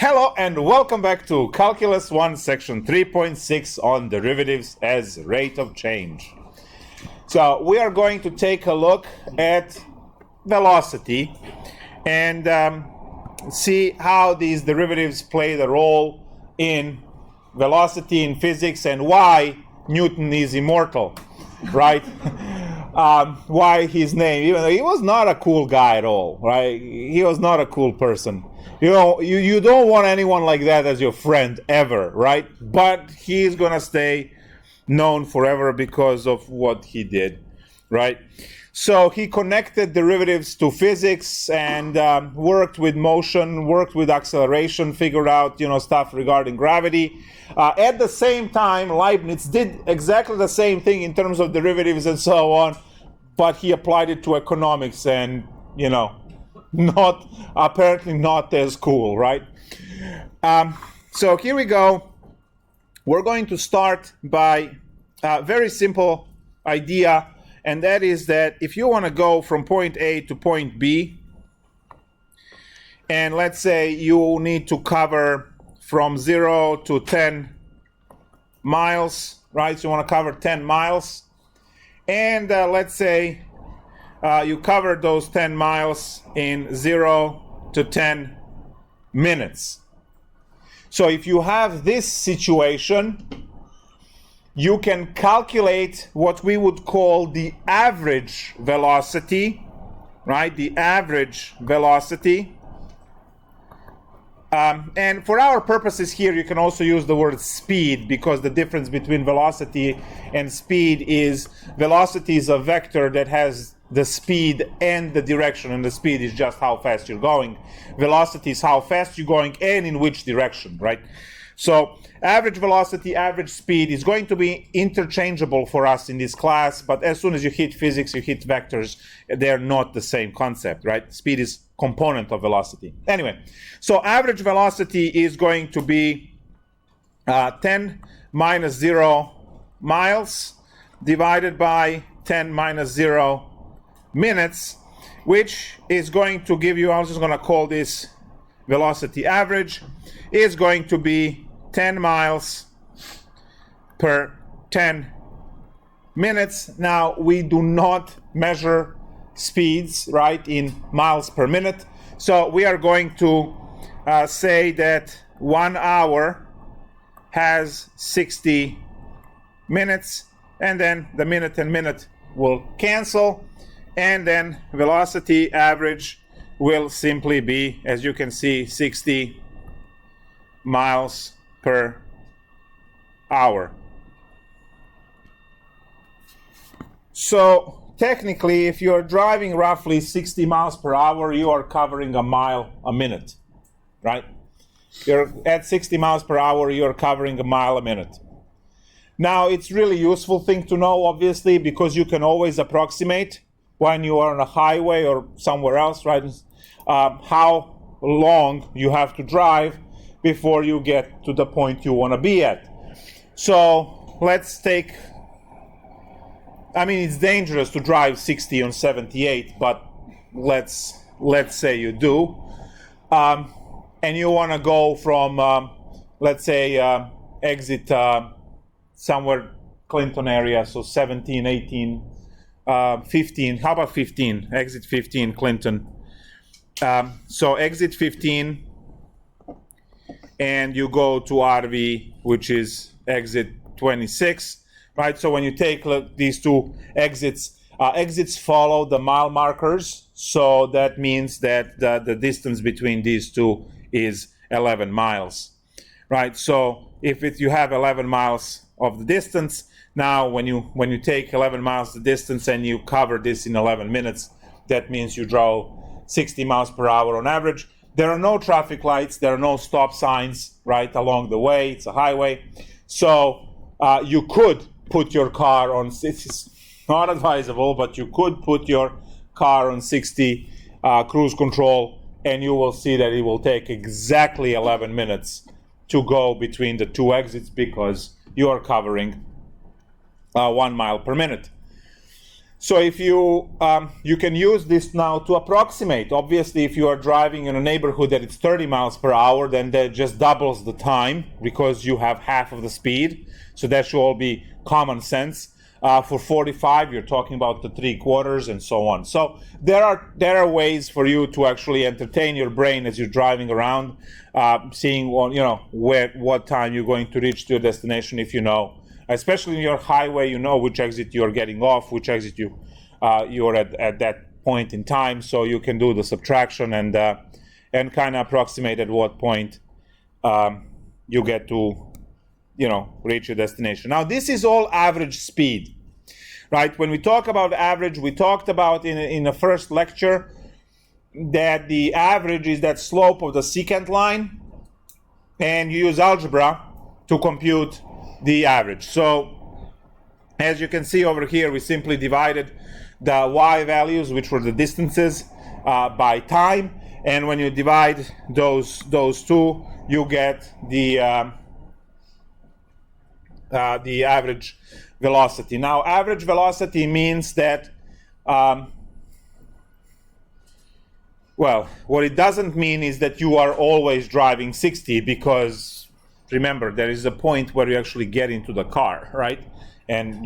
Hello and welcome back to Calculus 1 section 3.6 on derivatives as rate of change. So we are going to take a look at velocity and see how these derivatives play the role in velocity in physics and why Newton is immortal, right? Why his name, even though he was not a cool guy at all, right? He was not a cool person. You know, you don't want anyone like that as your friend ever, right? But he's gonna stay known forever because of what he did, right? So he connected derivatives to physics and worked with motion, worked with acceleration, figured out, stuff regarding gravity. At the same time, Leibniz did exactly the same thing in terms of derivatives and so on, but he applied it to economics and, apparently not as cool, right? So here we go. We're going to start by a very simple idea, and that is that if you want to go from point A to point B, and let's say you need to cover from 0 to 10 miles, right? So you want to cover 10 miles, and let's say you covered those 10 miles in 0 to 10 minutes. So if you have this situation, you can calculate what we would call the average velocity, right? The average velocity. And for our purposes here, you can also use the word speed, because the difference between velocity and speed is velocity is a vector that has the speed and the direction, and the speed is just how fast you're going. Velocity is how fast you're going and in which direction, right? So average velocity, average speed is going to be interchangeable for us in this class, but as soon as you hit physics, you hit vectors, they're not the same concept, right? Speed is component of velocity. Anyway, so average velocity is going to be 10 minus 0 miles divided by 10 minus 0 minutes, which is going to give you, I'm just going to call this velocity average, is going to be 10 miles per 10 minutes. Now, we do not measure speeds, right, in miles per minute. So we are going to say that 1 hour has 60 minutes, and then the minute and minute will cancel, and then velocity average will simply be, as you can see, 60 miles per hour. So technically, if you're driving roughly 60 miles per hour, you are covering a mile a minute, right? You're at 60 miles per hour, you're covering a mile a minute. Now, it's really useful thing to know, obviously, because you can always approximate when you are on a highway or somewhere else, right? How long you have to drive before you get to the point you want to be at. So let's take, it's dangerous to drive 60 on 78, but let's say you do. And you want to go from, let's say, exit somewhere Clinton area, so 17, 18, 15, how about 15? Exit 15, Clinton. So exit 15, and you go to RV, which is exit 26, right? So when you take these two exits, exits follow the mile markers, so that means that the distance between these two is 11 miles, right? So if you have 11 miles of the distance, now when you take 11 miles the distance and you cover this in 11 minutes, that means you drove 60 miles per hour on average. There are no traffic lights, there are no stop signs right along the way, it's a highway. So you could put your car on, it's not advisable, but you could put your car on 60 cruise control, and you will see that it will take exactly 11 minutes to go between the two exits, because you are covering 1 mile per minute. So if you you can use this now to approximate. Obviously, if you are driving in a neighborhood that it's 30 miles per hour, then that just doubles the time because you have half of the speed. So that should all be common sense. For 45, you're talking about the 3/4 and so on. So there are ways for you to actually entertain your brain as you're driving around, seeing what time you're going to reach to your destination. If you know, especially in your highway, you know which exit you're getting off, which exit you're at that point in time. So you can do the subtraction and kind of approximate at what point you get to reach your destination. Now, this is all average speed, right? When we talk about average, we talked about in the first lecture that the average is that slope of the secant line, and you use algebra to compute the average. So, as you can see over here, we simply divided the y values, which were the distances, by time, and when you divide those two, you get the average velocity. Now, average velocity means that, well, what it doesn't mean is that you are always driving 60, because remember, there is a point where you actually get into the car, right? And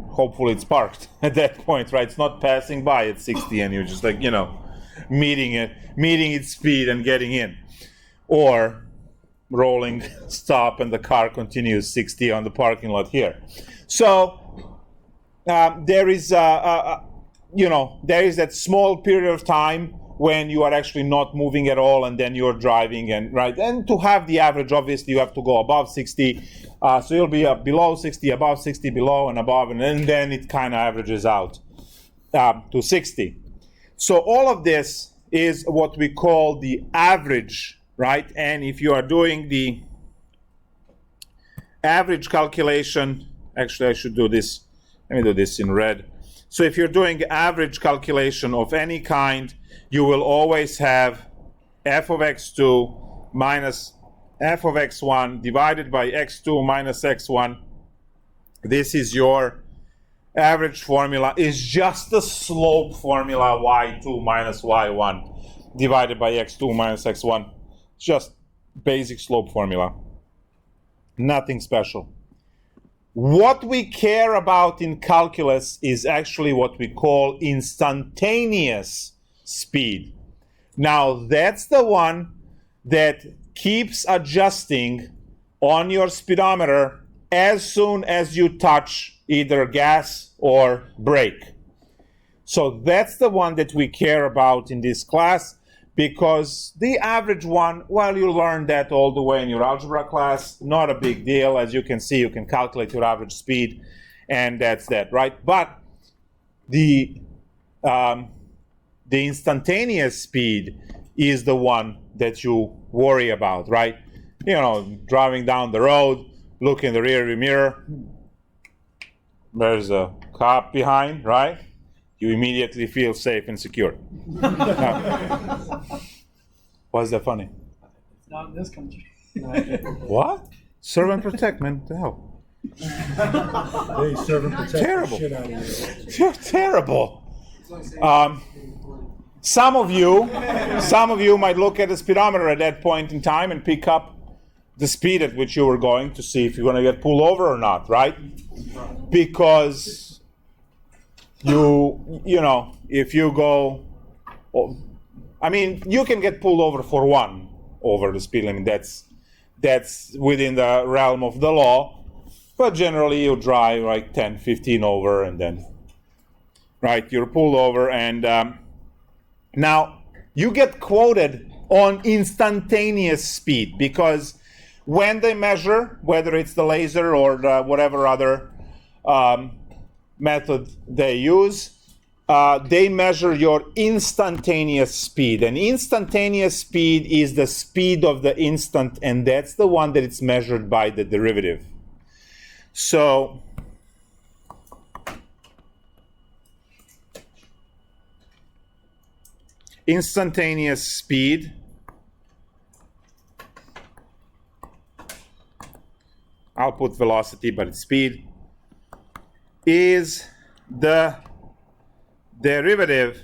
hopefully it's parked at that point, right? It's not passing by at 60 and you're just like, meeting its speed and getting in. Or rolling stop and the car continues 60 on the parking lot here. So there is there is that small period of time when you are actually not moving at all, and then you're driving, and to have the average, obviously you have to go above 60. So you'll be below 60, above 60, below and above, and then it kind of averages out to 60. So all of this is what we call the average. Right, and if you are doing the average calculation, actually I should do this, let me do this in red. So if you're doing average calculation of any kind, you will always have f of x2 minus f of x1 divided by x2 minus x1. This is your average formula, is just the slope formula y2 minus y1 divided by x2 minus x1. Just basic slope formula. Nothing special. What we care about in calculus is actually what we call instantaneous speed. Now, that's the one that keeps adjusting on your speedometer as soon as you touch either gas or brake. So that's the one that we care about in this class. Because the average one, well, you learn that all the way in your algebra class, not a big deal. As you can see, you can calculate your average speed, and that's that, right? But the instantaneous speed is the one that you worry about, right? Driving down the road, look in the rearview mirror, there's a cop behind, right? You immediately feel safe and secure. Why is that funny? It's not in this country. What? Serve and protect, man. What the hell? They serve and protect Terrible. the shit out of you. You're terrible. Some of you might look at the speedometer at that point in time and pick up the speed at which you were going to see if you're going to get pulled over or not, right? Because if you go, you can get pulled over for one over the speed limit. That's within the realm of the law. But generally, you drive like 10, 15 over, and then, you're pulled over. And now, you get quoted on instantaneous speed, because when they measure, whether it's the laser or whatever other method they use, they measure your instantaneous speed. And instantaneous speed is the speed of the instant, and that's the one that it's measured by the derivative. So instantaneous speed I'll put velocity, but it's speed, is the derivative,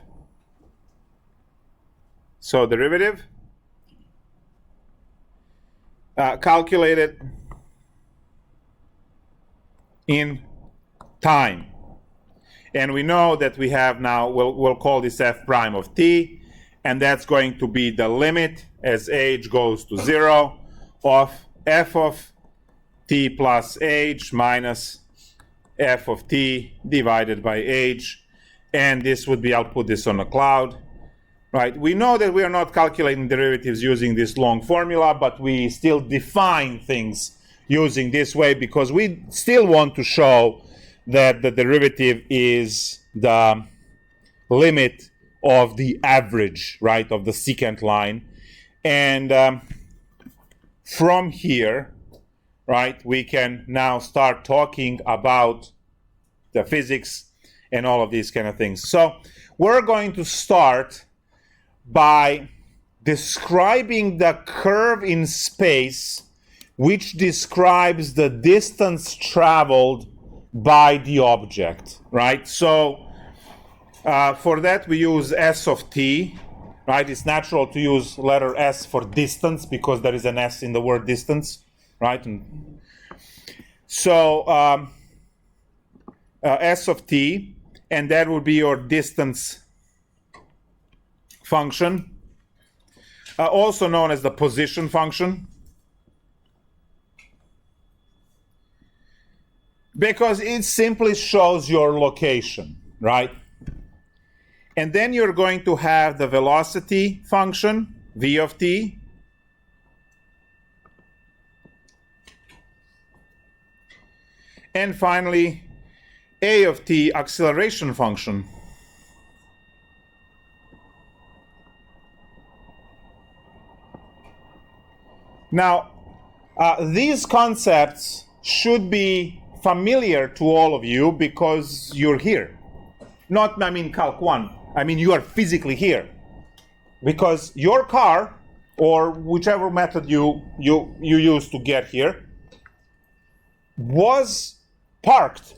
so derivative, calculated in time. And we know that we have now, we'll call this f prime of t, and that's going to be the limit as h goes to 0 of f of t plus h minus f of t divided by h. And this would be, I'll put this on the cloud, right? We know that we are not calculating derivatives using this long formula, but we still define things using this way because we still want to show that the derivative is the limit of the average, right, of the secant line. And from here, right, we can now start talking about the physics and all of these kind of things. So we're going to start by describing the curve in space which describes the distance traveled by the object, right? So for that we use s of t, right? It's natural to use letter s for distance because there is an s in the word distance, right? And so s of t, and that would be your distance function, also known as the position function, because it simply shows your location, right? And then you're going to have the velocity function, v of t, and finally a of t, acceleration function. Now, these concepts should be familiar to all of you because you're here. Not, I mean, Calc 1. I mean, you are physically here. Because your car, or whichever method you use to get here, was parked,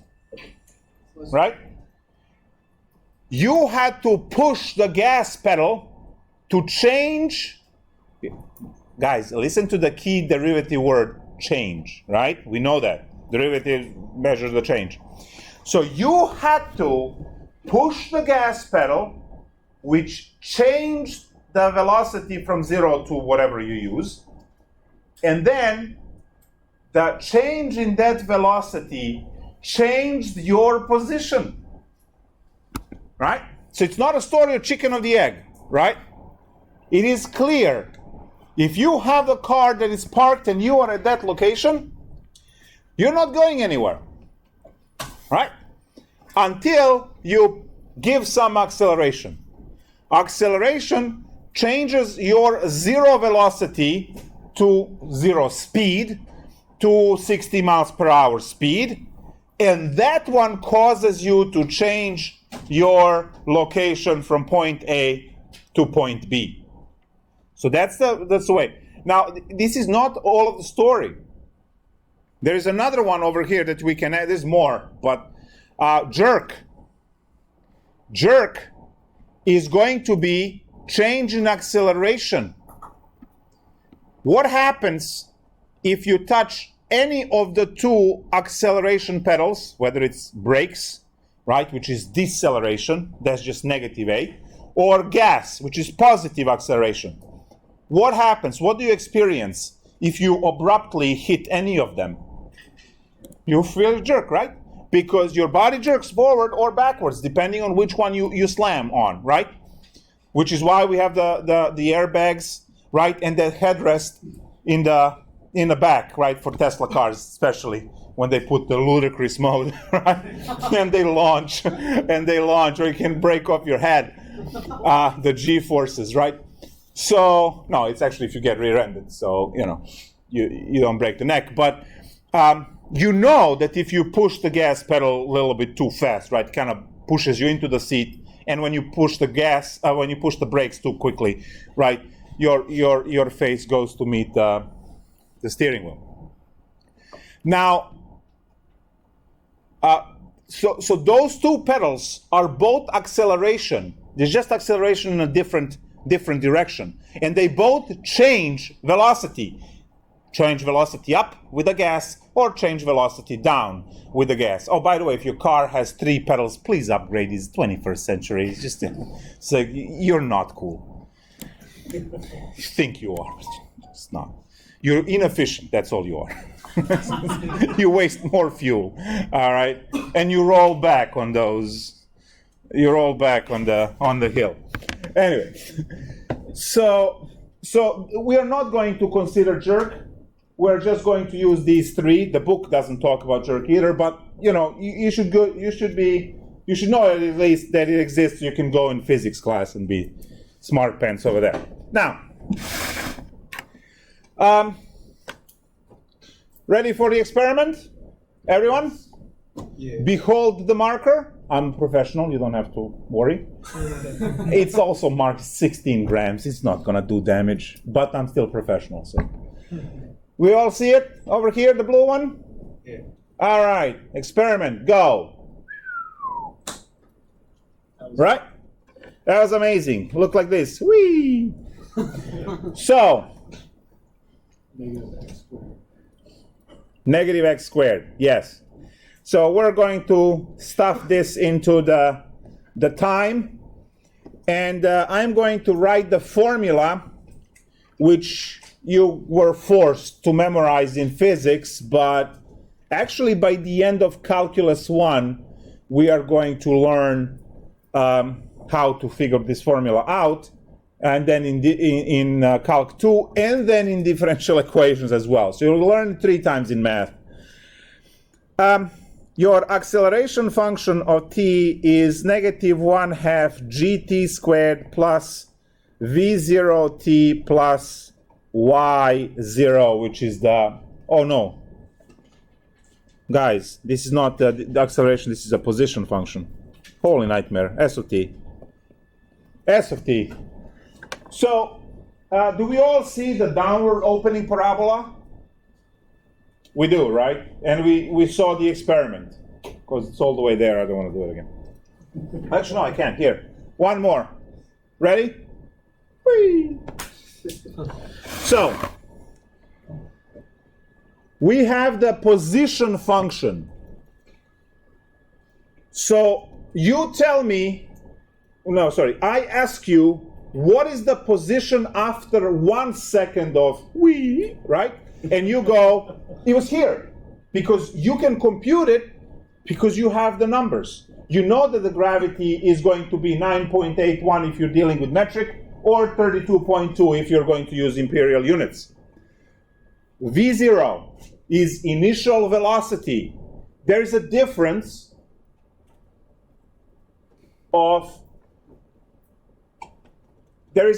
right? You had to push the gas pedal to change. Guys, listen to the key derivative word, change, right? We know that. Derivative measures the change. So you had to push the gas pedal, which changed the velocity from 0 to whatever you use. And then the change in that velocity changed your position, right? So it's not a story of chicken or the egg, right? It is clear. If you have a car that is parked and you are at that location, you're not going anywhere, right? Until you give some acceleration. Acceleration changes your 0 velocity to 0 speed to 60 miles per hour speed, and that one causes you to change your location from point A to point B. So that's the way. Now, this is not all of the story. There is another one over here that we can add. There's more, but jerk. Jerk is going to be change in acceleration. What happens if you touch any of the two acceleration pedals, whether it's brakes, right, which is deceleration, that's just negative A, or gas, which is positive acceleration? What happens? What do you experience if you abruptly hit any of them? You feel a jerk, right? Because your body jerks forward or backwards, depending on which one you slam on, right? Which is why we have the airbags, right, and the headrest in the back, right, for Tesla cars, especially when they put the ludicrous mode, right? And they launch, or you can break off your head, the G-forces, right? So, no, it's actually if you get rear-ended, so, you don't break the neck. But you know that if you push the gas pedal a little bit too fast, right, it kind of pushes you into the seat. And when you push the when you push the brakes too quickly, right, your face goes to meet the steering wheel. Now, so those two pedals are both acceleration. There's just acceleration in a different direction. And they both change velocity. Change velocity up with the gas, or change velocity down with the gas. Oh, by the way, if your car has 3 pedals, please upgrade. It's 21st century. It's just, so you're not cool. You think you are, but it's not. You're inefficient, that's all you are. You waste more fuel, all right? And you roll back on those. You roll back on the hill. Anyway, so we are not going to consider jerk. We're just going to use these 3. The book doesn't talk about jerk either, but you should know at least that it exists. You can go in physics class and be smart pants over there. Now, ready for the experiment? Everyone? Yeah. Behold the marker. I'm professional, you don't have to worry. It's also marked 16 grams. It's not gonna do damage, but I'm still professional, so. We all see it over here, the blue one? Yeah. All right, experiment, go. Right? That was amazing. Look like this. Whee! So, negative x squared, yes. So we're going to stuff this into the time, and I'm going to write the formula which you were forced to memorize in physics, but actually by the end of Calculus 1, we are going to learn how to figure this formula out, and then in Calc 2, and then in differential equations as well. So you'll learn 3 times in math. Your acceleration function of t is negative 1/2 gt squared plus v0t plus y0, which is the, oh no. Guys, this is not the acceleration, this is a position function. Holy nightmare, S of t. S of t. So, do we all see the downward opening parabola? We do, right? And we saw the experiment, because it's all the way there. I don't want to do it again. Actually, no, I can't. Here, one more. Ready? Whee! So, we have the position function. So, you tell me, no, sorry, I ask you, what is the position after 1 second of whee, right? And you go, it was here, because you can compute it because you have the numbers. You know that the gravity is going to be 9.81 if you're dealing with metric, or 32.2 if you're going to use imperial units. V0 is initial velocity. There is a difference of the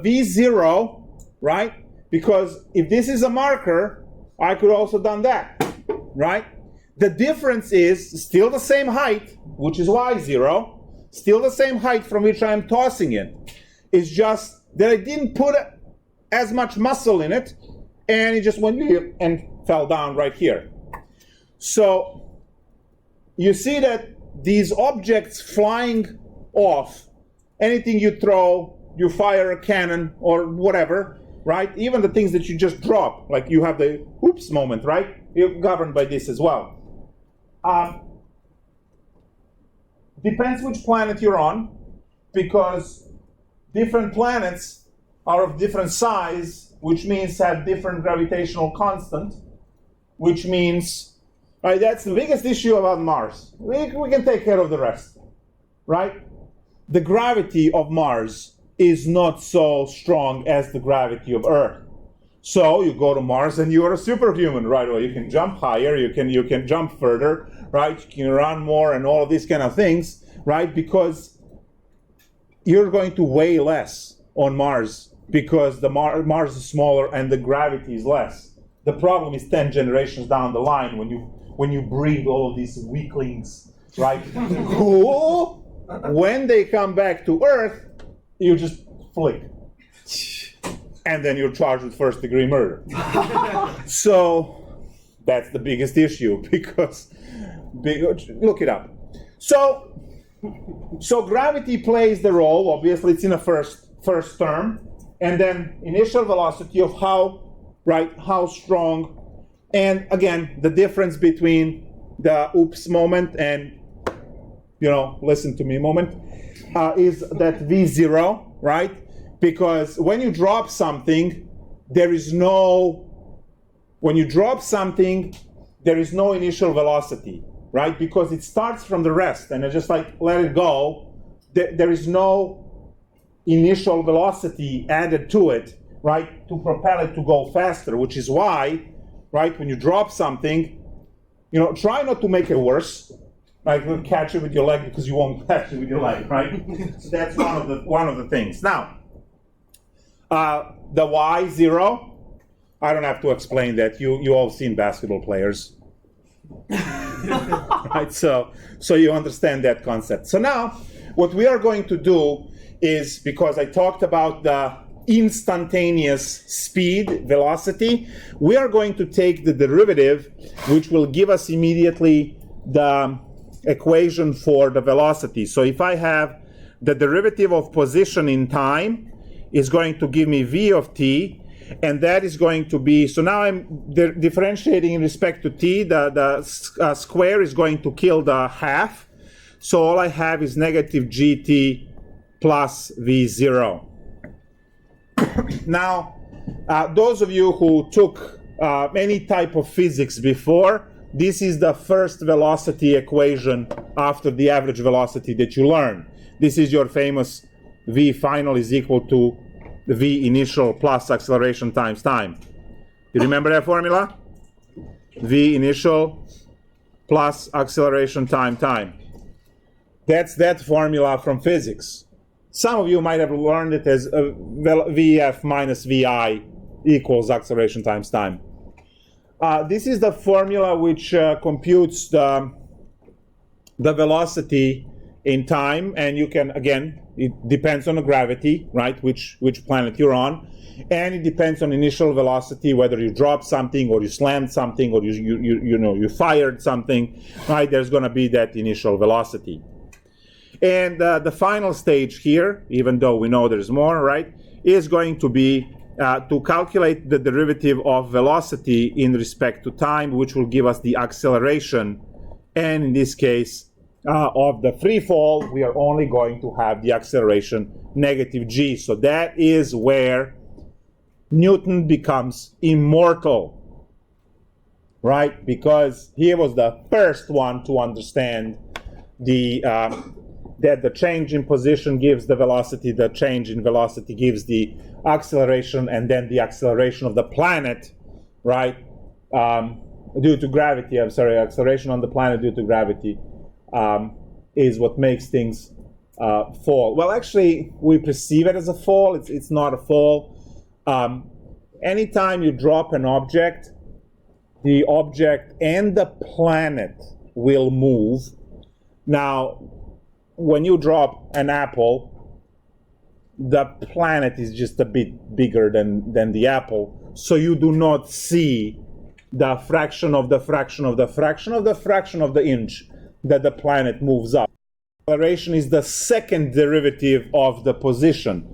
V0, right? Because if this is a marker, I could also done that, right? The difference is still the same height, which is y0, still the same height from which I am tossing it. It's just that I didn't put as much muscle in it, and it just went here and fell down right here. So you see that these objects flying off, anything you throw, you fire a cannon or whatever, right? Even the things that you just drop, like you have the oops moment, right? You're governed by this as well. Depends which planet you're on, because different planets are of different size, which means have different gravitational constant, which means, right, that's the biggest issue about Mars. We can take care of the rest, right? The gravity of Mars is not so strong as the gravity of Earth. So you go to Mars and you are a superhuman right away. You can jump higher, you can jump further, right? You can run more and all of these kind of things, right? Because you're going to weigh less on Mars because the Mars is smaller and the gravity is less. The problem is 10 generations down the line when you breed all of these weaklings, right? Who, when they come back to Earth, you just flick. and then you're charged with first-degree murder. So that's the biggest issue, because look it up. So gravity plays the role. Obviously, it's in the first term, and then initial velocity of how strong, and again the difference between the oops moment and listen to me moment is that v0, right? Because when you drop something, there is no initial velocity, right? Because it starts from the rest, and I just let it go. There is no initial velocity added to it, right, to propel it to go faster, which is why, right, when you drop something, try not to make it worse. Right, you'll catch it with your leg because you won't catch it with your leg, right? So that's one of the things. Now, the y0, I don't have to explain that. You all seen basketball players, right? So you understand that concept. So now, what we are going to do is, because I talked about the instantaneous speed, velocity, we are going to take the derivative, which will give us immediately the equation for the velocity. So if I have the derivative of position in time, is going to give me v of t, and that is going to be, so now I'm differentiating in respect to t, the square is going to kill the half, so all I have is negative gt plus v0. Now, those of you who took any type of physics before, this is the first velocity equation after the average velocity that you learn. This is your famous v final is equal to the v initial plus acceleration times time. You remember that formula? V initial plus acceleration time. That's that formula from physics. Some of you might have learned it as Vf minus Vi equals acceleration times time. This is the formula which computes the velocity in time, and you can, again, it depends on the gravity, right, which planet you're on, and it depends on initial velocity, whether you dropped something or you slammed something or you fired something, right? There's going to be that initial velocity. And the final stage here, even though we know there's more, right, is going to be to calculate the derivative of velocity in respect to time, which will give us the acceleration. And in this case, of the free fall, we are only going to have the acceleration negative g. So that is where Newton becomes immortal, right? Because he was the first one to understand that the change in position gives the velocity, the change in velocity gives the acceleration, and then the acceleration of the planet, right, due to gravity, acceleration on the planet due to gravity is what makes things fall. Well, actually, we perceive it as a fall. It's not a fall. Anytime you drop an object, the object and the planet will move. Now, when you drop an apple, the planet is just a bit bigger than the apple, so you do not see the fraction of the fraction of the fraction of the fraction of the inch that the planet moves up. Acceleration is the second derivative of the position.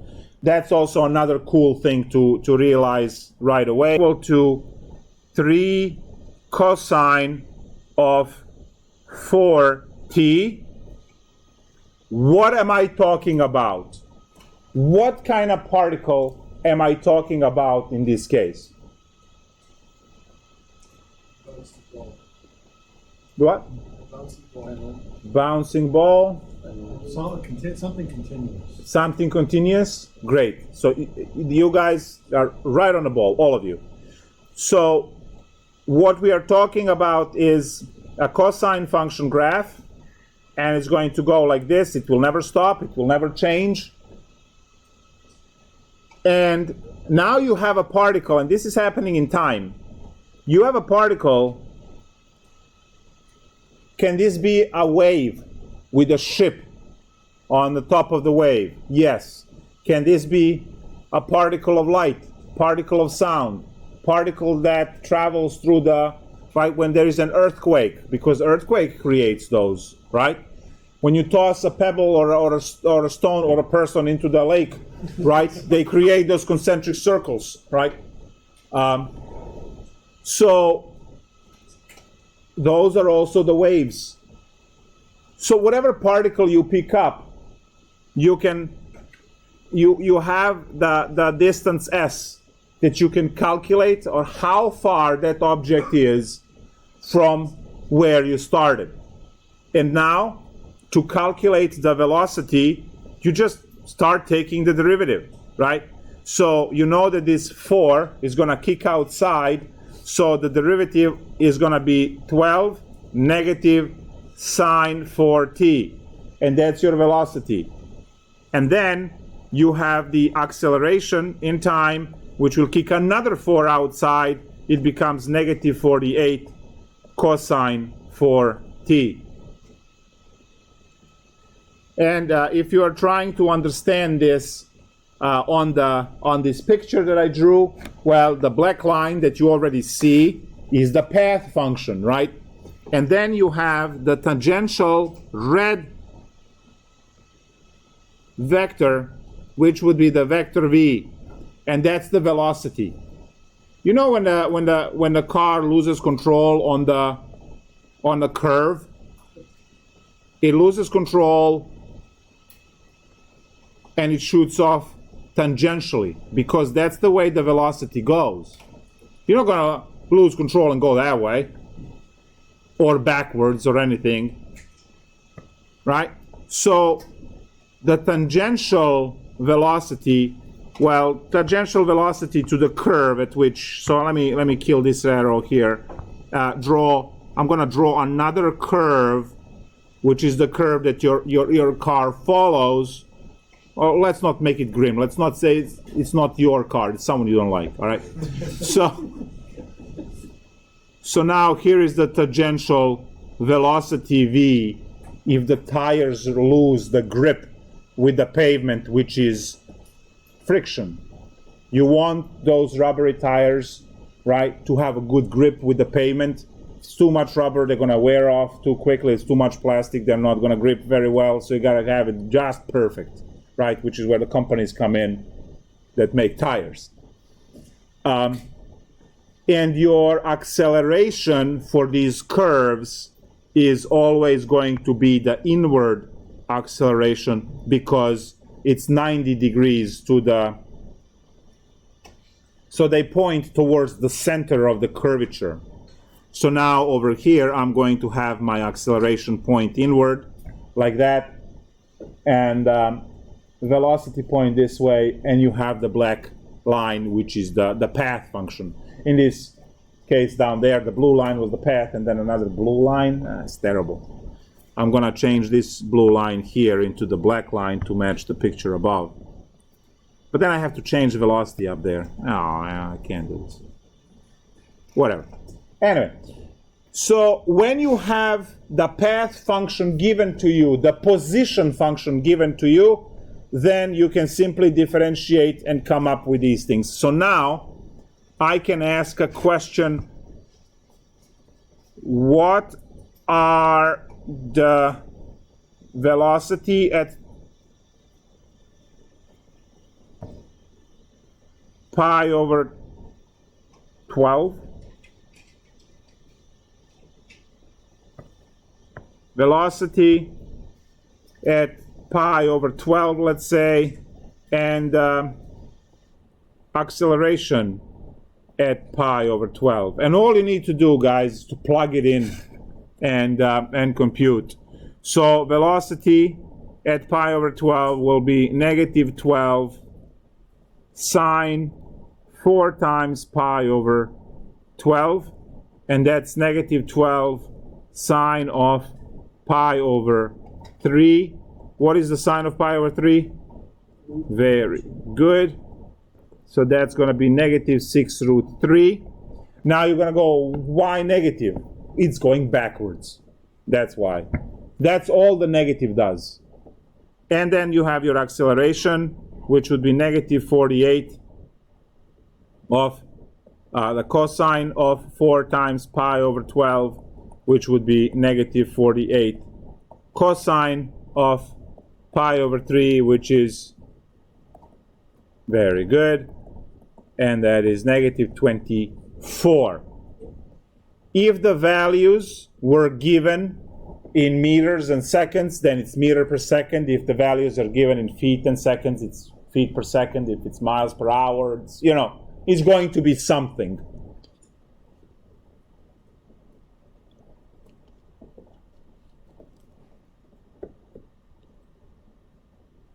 That's also another cool thing to realize right away. Equal to 3 cosine of 4t. What am I talking about? What kind of particle am I talking about in this case? What? Bouncing ball. Something continuous. Something continuous? Great. So you guys are right on the ball, all of you. So what we are talking about is a cosine function graph, and it's going to go like this. It will never stop. It will never change. And now you have a particle, and this is happening in time. You have a particle. Can this be a wave with a ship on the top of the wave? Yes. Can this be a particle of light? particle of sound, particle that travels through the, right, when there is an earthquake, because earthquake creates those, right? When you toss a pebble or a stone or a person into the lake, right, they create those concentric circles, right? So those are also the waves. So whatever particle you pick up, you have the distance s that you can calculate, or how far that object is from where you started. And now, to calculate the velocity, you just start taking the derivative, right? So you know that this 4 is going to kick outside, so the derivative is going to be 12 negative sine 4t, and that's your velocity. And then you have the acceleration in time, which will kick another 4 outside. It becomes negative 48 cosine 4t. And if you are trying to understand this on this picture that I drew, well, the black line that you already see is the path function, right? And then you have the tangential red vector, which would be the vector v, and that's the velocity. You know, when the car loses control on the curve, it loses control and it shoots off tangentially, because that's the way the velocity goes. You're not going to lose control and go that way, or backwards or anything, right? So the tangential velocity, well, tangential velocity to the curve at which, so let me kill this arrow here. I'm going to draw another curve, which is the curve that your car follows. Or let's not make it grim. Let's not say it's not your car. It's someone you don't like. All right. So now here is the tangential velocity v if the tires lose the grip with the pavement, which is friction. You want those rubbery tires, right, to have a good grip with the pavement. If it's too much rubber, they're going to wear off too quickly. It's too much plastic, they're not going to grip very well. So you got to have it just perfect. Right, which is where the companies come in that make tires. And your acceleration for these curves is always going to be the inward acceleration, because it's 90 degrees to the, so they point towards the center of the curvature. So now over here, I'm going to have my acceleration point inward, like that, and velocity point this way, and you have the black line, which is the path function. In this case down there, the blue line was the path, and then another blue line. It's terrible. I'm going to change this blue line here into the black line to match the picture above. But then I have to change the velocity up there. Oh, I can't do this. Whatever. Anyway, so when you have the path function given to you, the position function given to you, then you can simply differentiate and come up with these things. So now I can ask a question: what are the velocity at pi over 12? Velocity at pi over 12, let's say, and acceleration at pi over 12. And all you need to do, guys, is to plug it in and compute. So velocity at pi over 12 will be negative 12 sine 4 times pi over 12, and that's negative 12 sine of pi over 3. What is the sine of pi over 3? Very good. So that's going to be negative 6 root 3. Now you're going to go, why negative? It's going backwards. That's why. That's all the negative does. And then you have your acceleration, which would be negative 48 of the cosine of 4 times pi over 12, which would be negative 48. Cosine of pi over 3, which is very good, and that is negative 24. If the values were given in meters and seconds, then it's meter per second. If the values are given in feet and seconds, it's feet per second. If it's miles per hour, it's, it's going to be something.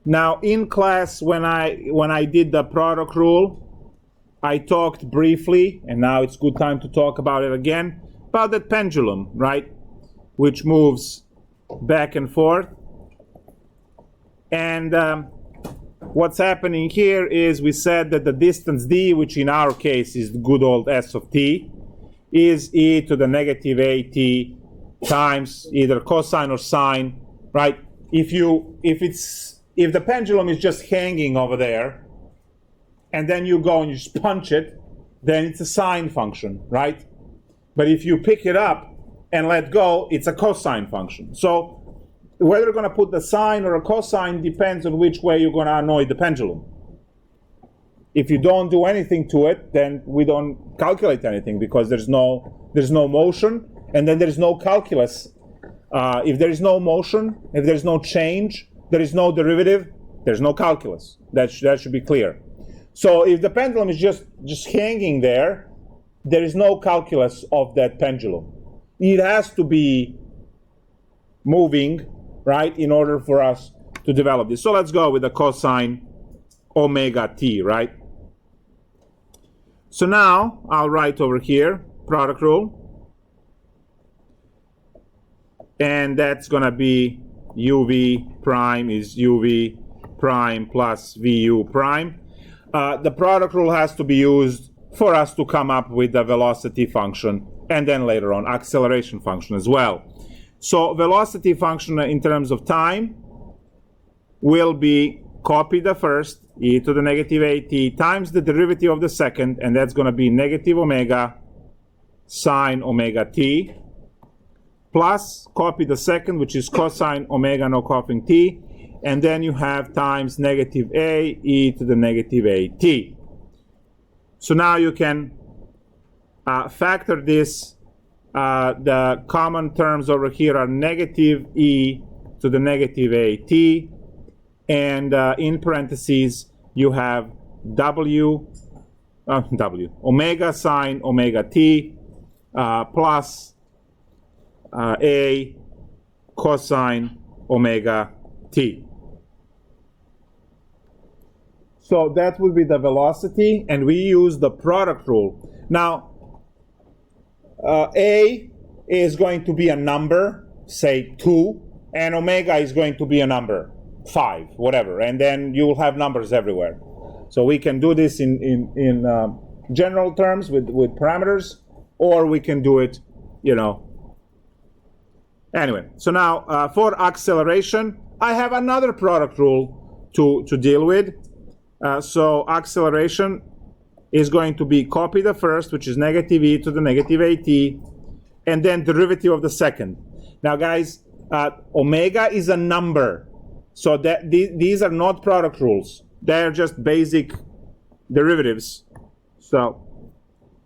Now, in class, when I did the product rule, I talked briefly, and now it's good time to talk about it again, about that pendulum, right, which moves back and forth. And what's happening here is we said that the distance d, which in our case is the good old s of t, is e to the negative at times either cosine or sine, right? If the pendulum is just hanging over there, and then you go and you just punch it, then it's a sine function, right? But if you pick it up and let go, it's a cosine function. So whether you're going to put the sine or a cosine depends on which way you're going to annoy the pendulum. If you don't do anything to it, then we don't calculate anything because there's no motion, and then there's no calculus. If there is no motion, if there's no change, there is no derivative, there's no calculus. That should be clear. So if the pendulum is just hanging there, there is no calculus of that pendulum. It has to be moving, right, in order for us to develop this. So let's go with the cosine omega t, right? So now I'll write over here product rule, and that's going to be uv prime is uv prime plus vu prime. The product rule has to be used for us to come up with the velocity function, and then later on acceleration function as well. So velocity function in terms of time will be copy the first, e to the negative at times the derivative of the second, and that's going to be negative omega sine omega t, plus copy the second, which is cosine omega no copying t, and then you have times negative a e to the negative at. So now you can factor this. The common terms over here are negative e to the negative at, and in parentheses you have omega sine omega t plus a cosine omega t. So that would be the velocity, and we use the product rule. Now, a is going to be a number, say 2, and omega is going to be a number, 5, whatever, and then you will have numbers everywhere. So we can do this in general terms with parameters, or we can do it, Anyway, so now for acceleration, I have another product rule to deal with. So acceleration is going to be copy the first, which is negative e to the negative at, and then derivative of the second. Now, guys, omega is a number, so that these are not product rules. They're just basic derivatives. So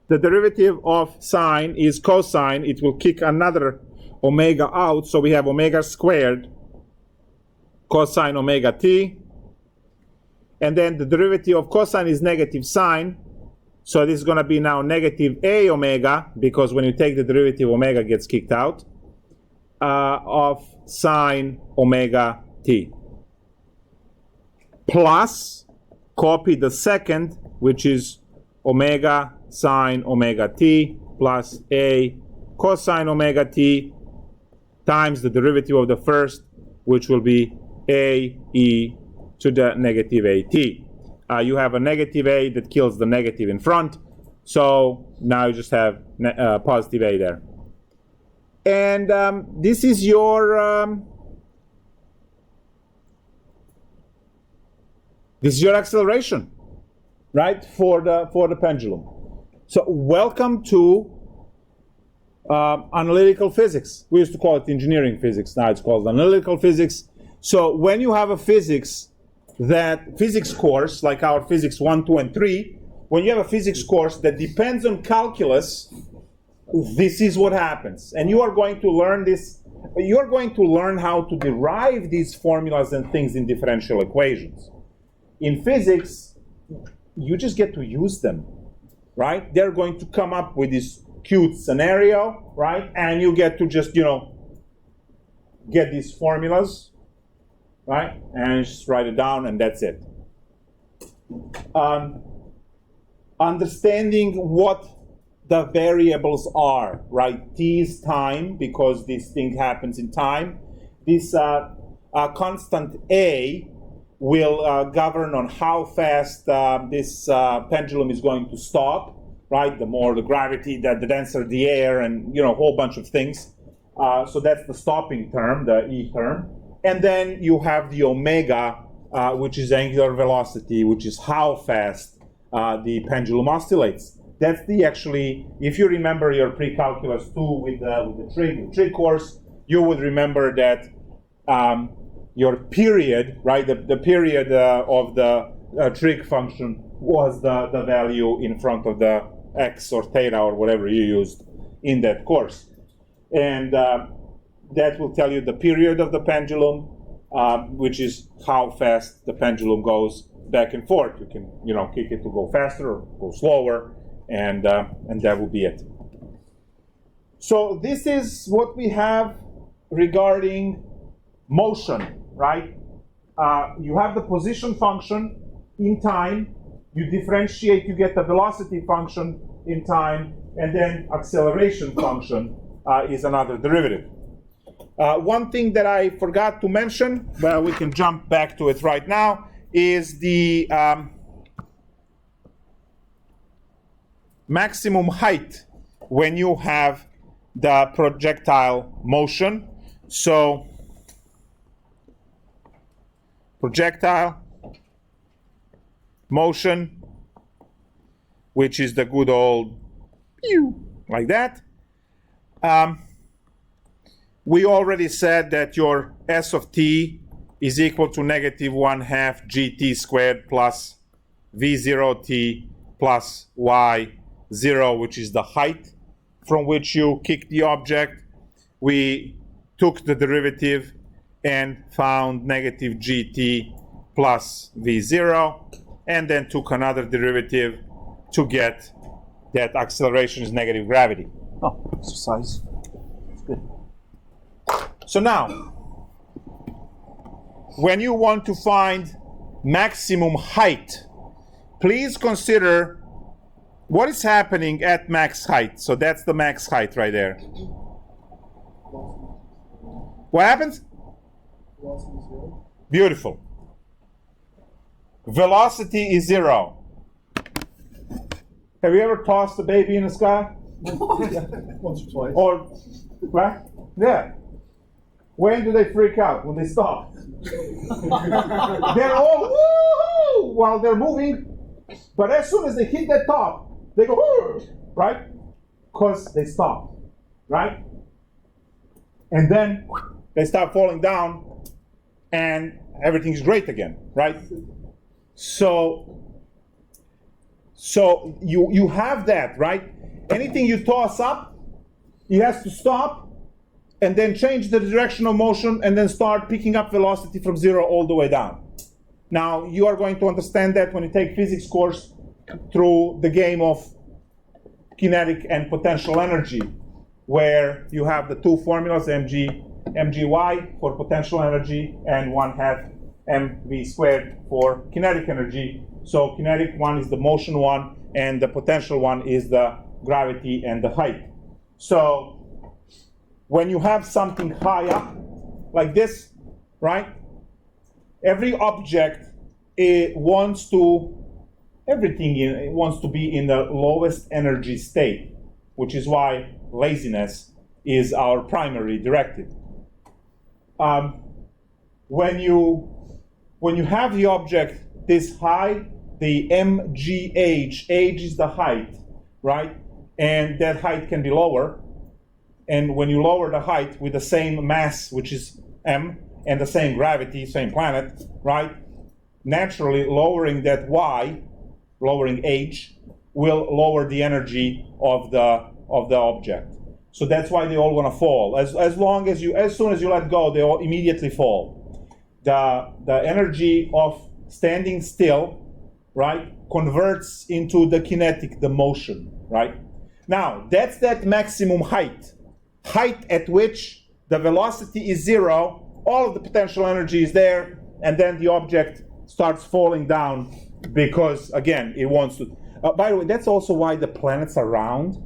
the derivative of sine is cosine. It will kick another omega out, so we have omega squared cosine omega t, and then the derivative of cosine is negative sine, so this is going to be now negative a omega, because when you take the derivative, omega gets kicked out, of sine omega t, plus copy the second, which is omega sine omega t plus a cosine omega t times the derivative of the first, which will be a e to the negative at. You have a negative a that kills the negative in front, so now you just have positive a there. And this is your acceleration. right, for the pendulum. So welcome to analytical physics. We used to call it engineering physics. Now it's called analytical physics. So when you have a physics course, like our physics 1, 2, and 3, when you have a physics course that depends on calculus, this is what happens. And you are going to learn this. You are going to learn how to derive these formulas and things in differential equations. In physics, you just get to use them, right? They're going to come up with this cute scenario, right? And you get to just, get these formulas, right? And just write it down, and that's it. Understanding what the variables are, right? T is time, because this thing happens in time. This constant A will govern on how fast this pendulum is going to stop, right? The more the gravity, the denser the air, and a whole bunch of things. So that's the stopping term, the E term. And then you have the omega, which is angular velocity, which is how fast the pendulum oscillates. That's if you remember your pre-calculus 2 with the trig course, you would remember that your period, right, the period of the trig function was the value in front of the x or theta or whatever you used in that course. And that will tell you the period of the pendulum, which is how fast the pendulum goes back and forth. You can, kick it to go faster or go slower, and that will be it. So this is what we have regarding motion, right? You have the position function in time. You differentiate, you get the velocity function in time, and then acceleration function is another derivative. One thing that I forgot to mention, well, we can jump back to it right now, is the maximum height when you have the projectile motion. So projectile motion, which is the good old pew, like that. We already said that your S of t is equal to -1/2 gt squared plus v0t plus y0, which is the height from which you kick the object. We took the derivative and found -gt plus v0, and then took another derivative to get that acceleration is negative gravity. Oh, exercise. It's good. So now, when you want to find maximum height, please consider what is happening at max height. So that's the max height right there. What happens? Beautiful. Velocity is 0. Have you ever tossed a baby in the sky? Once or twice. Or, right? Yeah. When do they freak out? When they stop. They're all woo while they're moving, but as soon as they hit that top, they go woo, right? Because they stop, right? And then they start falling down, and everything's great again, right? So you have that, right? Anything you toss up, it has to stop, and then change the direction of motion, and then start picking up velocity from 0 all the way down. Now, you are going to understand that when you take physics course through the game of kinetic and potential energy, where you have the two formulas, mgy for potential energy, and 1/2 mv squared for kinetic energy. So kinetic one is the motion one, and the potential one is the gravity and the height. So when you have something high up, like this, right? Every object, it wants to be in the lowest energy state, which is why laziness is our primary directive. When you have the object this high, the mgh, age is the height, right? And that height can be lower. And when you lower the height with the same mass, which is m, and the same gravity, same planet, right? Naturally, lowering that y, lowering h, will lower the energy of the object. So that's why they all want to fall. As soon as you let go, they all immediately fall. The energy of standing still, right, converts into the kinetic, the motion, right? Now, that's that maximum height at which the velocity is zero, all of the potential energy is there, and then the object starts falling down because, again, it wants to. By the way, that's also why the planets are round,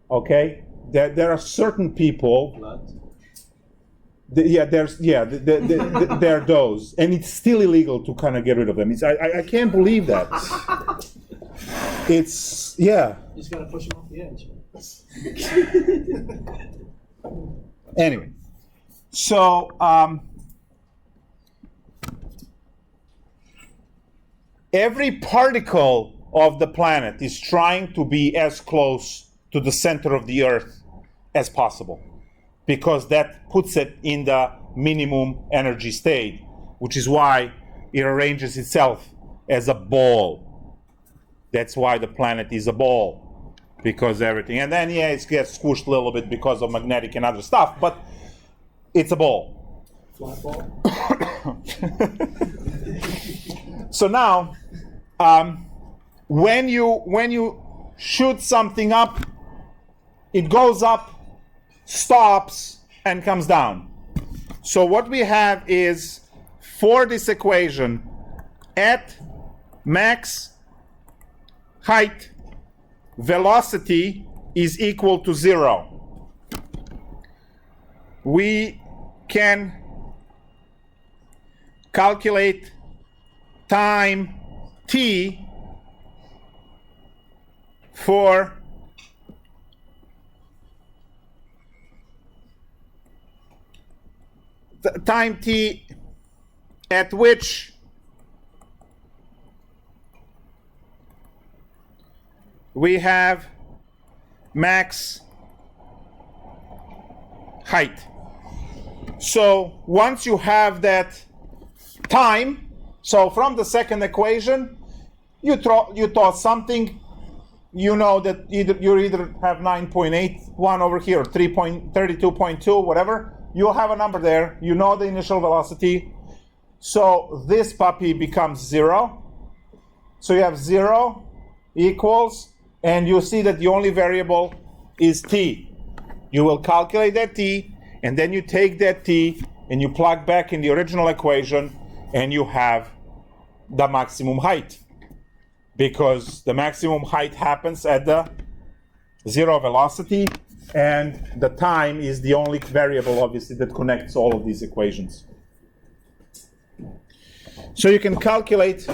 okay? There are certain people. There are those, and it's still illegal to kind of get rid of them. I can't believe that. It's, yeah. You just gotta push them off the edge. Anyway, so every particle of the planet is trying to be as close to the center of the Earth as possible, because that puts it in the minimum energy state, which is why it arranges itself as a ball. That's why the planet is a ball, because everything. And then, yeah, it gets squished a little bit because of magnetic and other stuff, but it's a ball. Flat ball. So now, when you shoot something up, it goes up, stops, and comes down. So what we have is, for this equation, at max height, velocity is equal to 0. We can calculate time t for the time t at which we have max height. So once you have that time, so from the second equation, you toss something, you know that you either have 9.81 over here, or 3.32.2, whatever. You'll have a number there. You know the initial velocity. So this puppy becomes 0. So you have 0 equals, and you see that the only variable is t. You will calculate that t, and then you take that t, and you plug back in the original equation, and you have the maximum height. Because the maximum height happens at the 0 velocity, and the time is the only variable, obviously, that connects all of these equations. So you can calculate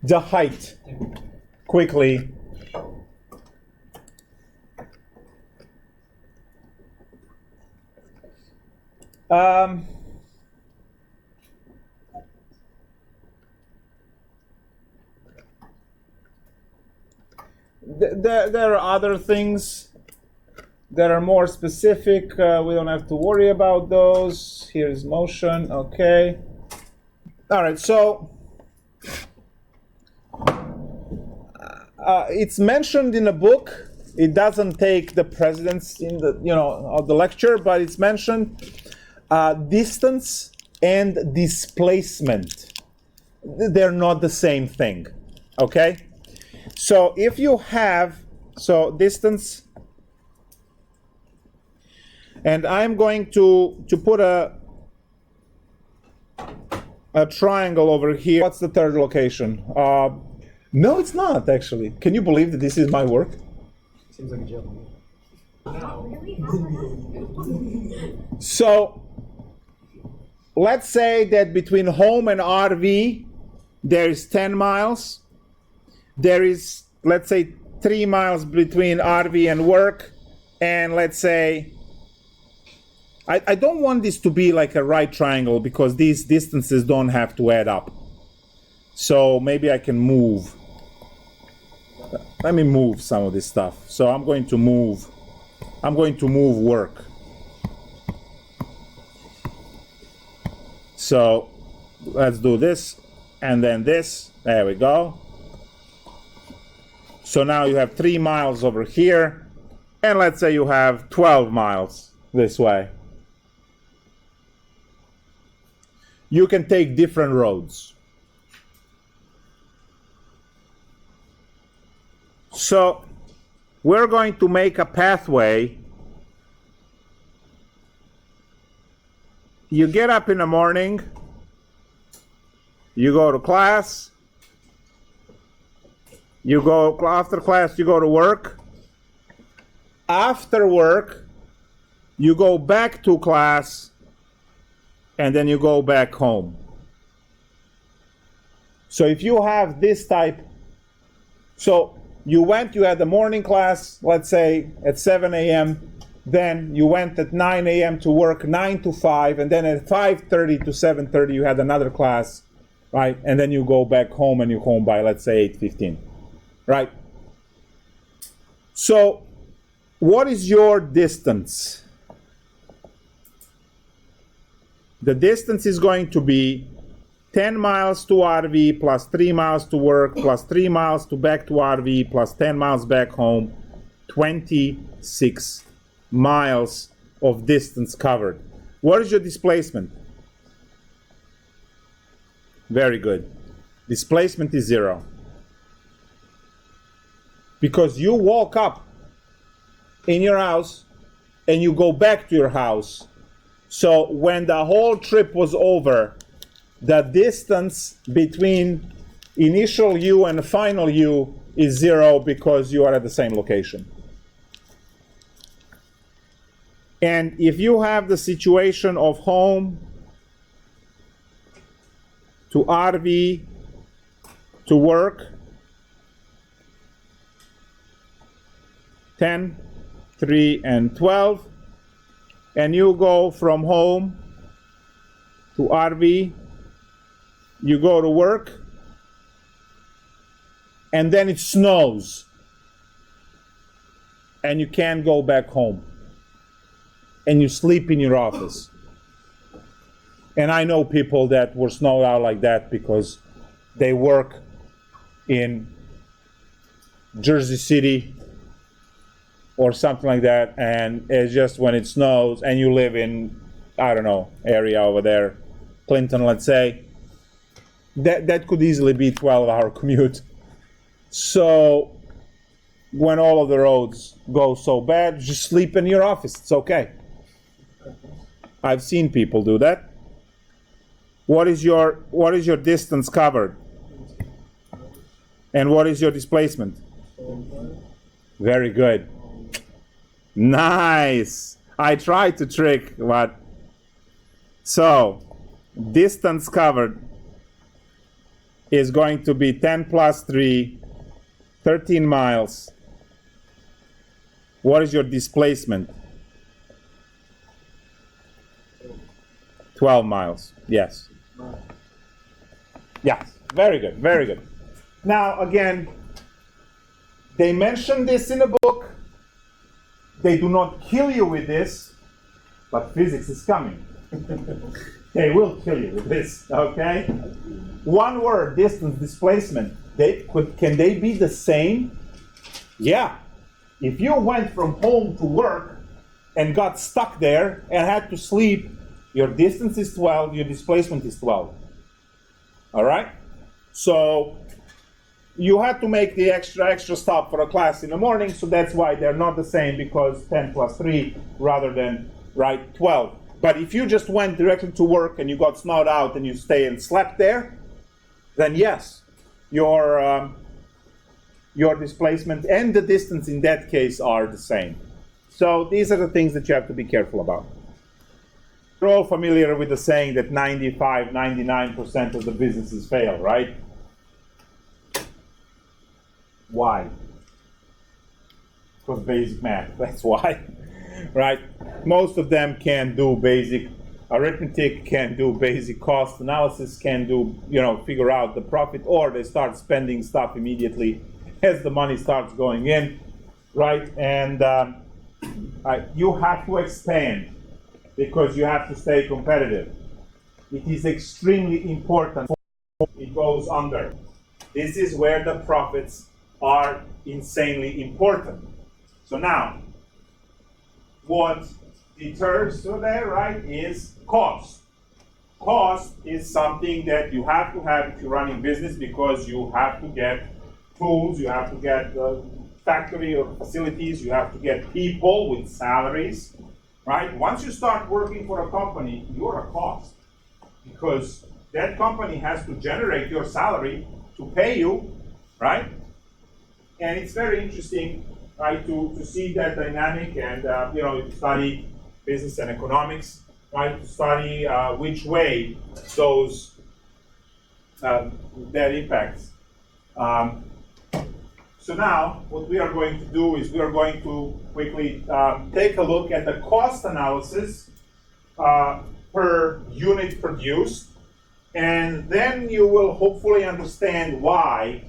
the height quickly. There are other things that are more specific. We don't have to worry about those. Here's motion. Okay. All right. So it's mentioned in a book. It doesn't take the precedence in the of the lecture, but it's mentioned. Distance and displacement. They're not the same thing. Okay. So if you have distance. And I'm going to put a triangle over here. What's the third location? No, it's not, actually. Can you believe that this is my work? Seems like a joke. So, let's say that between home and RV, there is 10 miles. There is, let's say, 3 miles between RV and work. And let's say, I don't want this to be like a right triangle because these distances don't have to add up. So maybe I can move. Let me move some of this stuff. So I'm going to move work. So let's do this and then this. There we go. So now you have 3 miles over here, and let's say you have 12 miles this way. You can take different roads. So we're going to make a pathway. You get up in the morning, you go to class, after class you go to work. After work, you go back to class, and then you go back home. So if you have this type, so you had the morning class, let's say at 7 a.m., then you went at 9 a.m. to work, 9 to 5, and then at 5:30 to 7:30 you had another class, right? And then you go back home, and you're home by, let's say, 8:15, right? So what is your distance? The distance is going to be 10 miles to RV plus 3 miles to work plus 3 miles back to RV plus 10 miles back home, 26 miles of distance covered. What is your displacement? Very good. Displacement is 0. Because you walk up in your house and you go back to your house. So when the whole trip was over, the distance between initial you and the final you is 0 because you are at the same location. And if you have the situation of home to RV to work, 10, 3, and 12, and you go from home to RV, you go to work, and then it snows, and you can't go back home, and you sleep in your office. And I know people that were snowed out like that because they work in Jersey City or something like that, and it's just when it snows, and you live in, I don't know, area over there, Clinton, let's say, that could easily be 12-hour commute. So when all of the roads go so bad, just sleep in your office. It's okay. I've seen people do that. What is your distance covered? And what is your displacement? Very good. Nice. I tried to trick, but so distance covered is going to be 10 plus 3, 13 miles. What is your displacement? 12 miles. Yes. Yes. Very good. Very good. Now, again, they mention this in a book. They do not kill you with this, but physics is coming. They will kill you with this, okay? One word, distance, displacement. Can they be the same? Yeah. If you went from home to work and got stuck there and had to sleep, your distance is 12, your displacement is 12. All right? So you had to make the extra stop for a class in the morning, so that's why they're not the same, because 10 plus 3 rather than, right, 12. But if you just went directly to work and you got snowed out and you stay and slept there, then yes, your displacement and the distance in that case are the same. So these are the things that you have to be careful about. You're all familiar with the saying that 95, 99% of the businesses fail, right? Why? Because basic math, that's why. Right? Most of them can't do basic arithmetic, can do basic cost analysis, can do, figure out the profit, or they start spending stuff immediately as the money starts going in, right? And you have to expand because you have to stay competitive. It is extremely important it goes under. This is where the profits are insanely important. So now, what deters to there, right, is cost. Cost is something that you have to have if you're running business because you have to get tools, you have to get factory or facilities, you have to get people with salaries, right? Once you start working for a company, you're a cost because that company has to generate your salary to pay you, right? And it's very interesting, right, to see that dynamic and, to study business and economics, right, to study which way those, that impacts. So now, what we are going to do is we are going to quickly take a look at the cost analysis per unit produced, and then you will hopefully understand why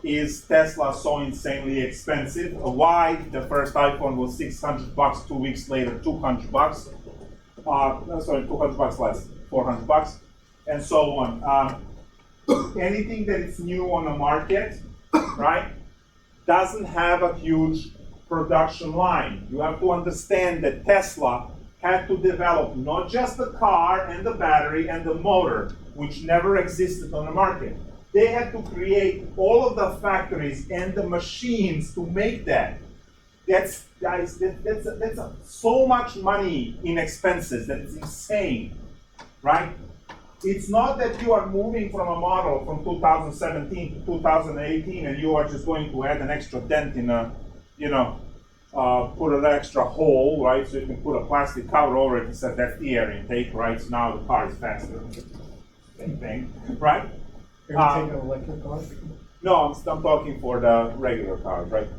is Tesla so insanely expensive, why the first iPhone was $600, 2 weeks later $200, sorry, $200 less, $400, and so on. Anything that is new on the market, right, doesn't have a huge production line. You have to understand that Tesla had to develop not just the car and the battery and the motor, which never existed on the market. They had to create all of the factories and the machines to make that. That's so much money in expenses that it's insane, right? It's not that you are moving from a model from 2017 to 2018 and you are just going to add an extra dent in a, put an extra hole, right? So you can put a plastic cover over it and say that's the air intake, right? So now the car is faster. Same thing, right? Are you taking an electric car? No, I'm talking for the regular cars, right?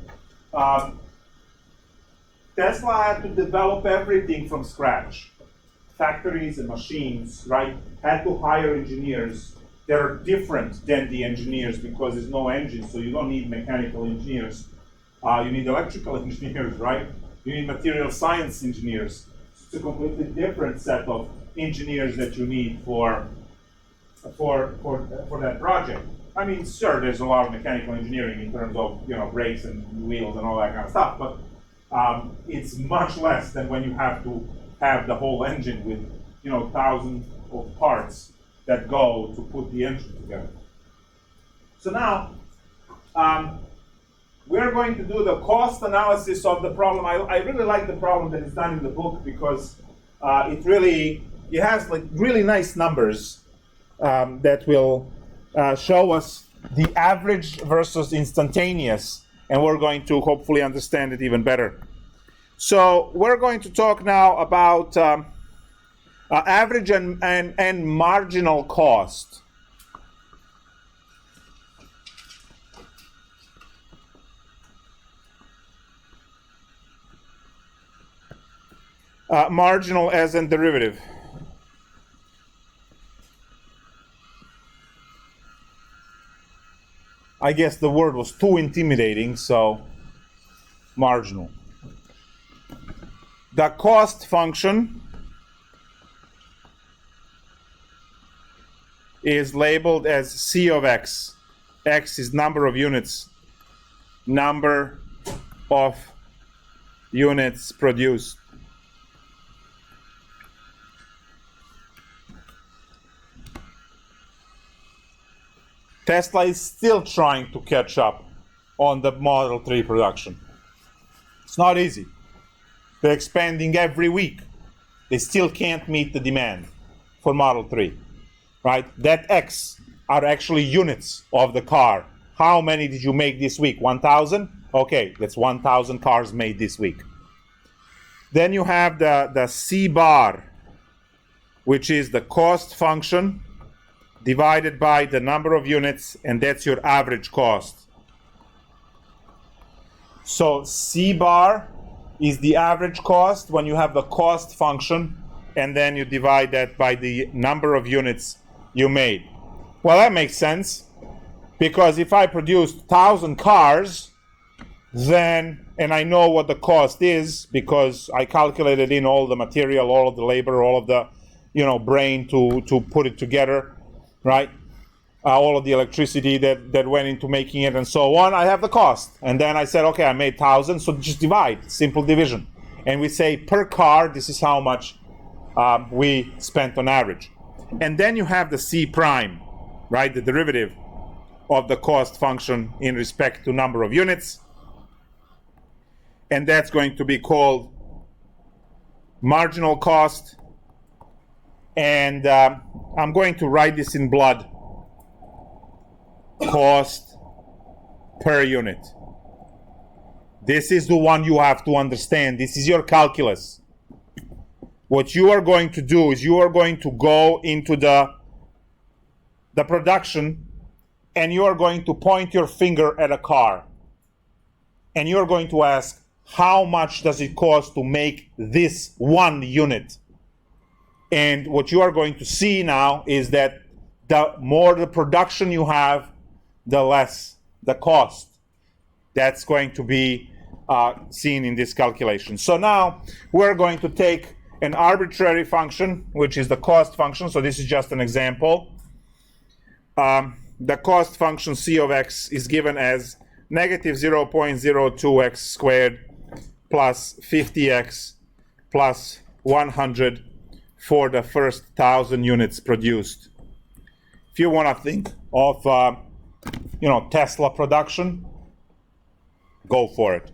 Tesla had to develop everything from scratch. Factories and machines, right? Had to hire engineers that are different than the engineers because there's no engine, so you don't need mechanical engineers. You need electrical engineers, right? You need material science engineers. It's a completely different set of engineers that you need for that project. I mean, sure, there's a lot of mechanical engineering in terms of brakes and wheels and all that kind of stuff, but it's much less than when you have to have the whole engine with thousands of parts that go to put the engine together. So now we're going to do the cost analysis of the problem. I really like the problem that is done in the book because it has like really nice numbers that will show us the average versus instantaneous, and we're going to hopefully understand it even better. So we're going to talk now about average and marginal cost. Marginal as in derivative. I guess the word was too intimidating, so marginal. The cost function is labeled as C of x. X is number of units. Number of units produced. Tesla is still trying to catch up on the Model 3 production. It's not easy. They're expanding every week. They still can't meet the demand for Model 3, right? That X are actually units of the car. How many did you make this week? 1,000? Okay, that's 1,000 cars made this week. Then you have the C bar, which is the cost function divided by the number of units, and that's your average cost. So C bar is the average cost when you have the cost function and then you divide that by the number of units you made. Well, that makes sense, because if I produced 1,000 cars, then, and I know what the cost is because I calculated in all the material, all of the labor, all of the, brain to put it together, right? All of the electricity that went into making it and so on, I have the cost. And then I said, okay, I made 1,000, so just divide, simple division. And we say per car, this is how much we spent on average. And then you have the C prime, right? The derivative of the cost function in respect to number of units. And that's going to be called marginal cost. And I'm going to write this in blood. Cost per unit. This is the one you have to understand. This is your calculus. What you are going to do is you are going to go into the production, and you are going to point your finger at a car. And you are going to ask, how much does it cost to make this one unit? And what you are going to see now is that the more the production you have, the less the cost. That's going to be seen in this calculation. So now we're going to take an arbitrary function, which is the cost function. So this is just an example. The cost function C of x is given as negative 0.02x squared plus 50x plus 100 for the first 1,000 units produced. If you want to think of Tesla production, go for it.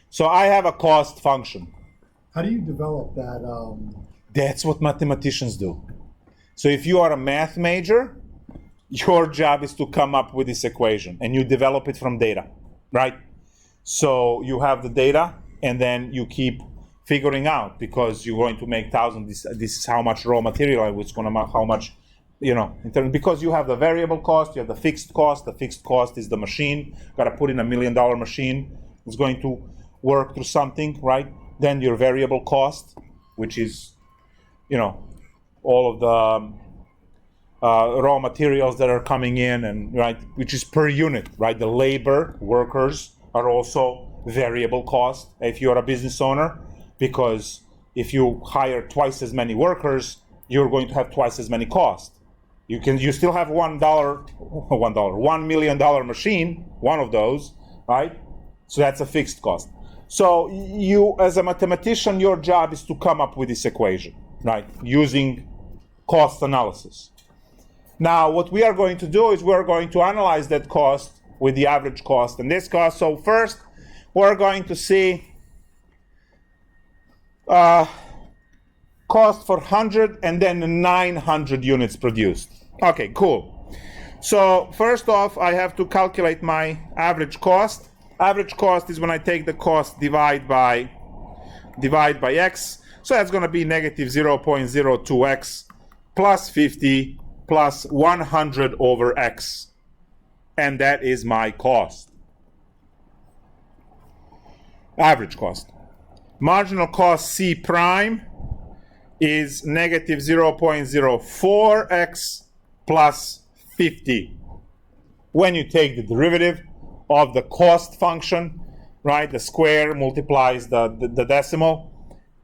So I have a cost function. How do you develop that? That's what mathematicians do. So if you are a math major, your job is to come up with this equation, and you develop it from data, right? So you have the data, and then you keep figuring out, because you're going to make 1,000. This is how much raw material, it's going to how much. Because you have the variable cost, you have the fixed cost. The fixed cost is the machine. Got to put in $1 million machine. It's going to work through something, right? Then your variable cost, which is, all of the raw materials that are coming in, and right, which is per unit, right? The labor, workers are also variable cost if you're a business owner, because if you hire twice as many workers, you're going to have twice as many costs. You still have $1 million machine, one of those, right? So that's a fixed cost. So you, as a mathematician, your job is to come up with this equation, right? Using cost analysis. Now, what we are going to do is we're going to analyze that cost with the average cost and this cost. So first, we're going to see cost for 100 and then 900 units produced. Okay, cool. So first off, I have to calculate my average cost. Average cost is when I take the cost divide by x. So that's going to be negative 0.02x plus 50 plus 100 over x. And that is my cost. Average cost. Marginal cost C prime is negative 0.04x plus 50. When you take the derivative of the cost function, right, the square multiplies the decimal,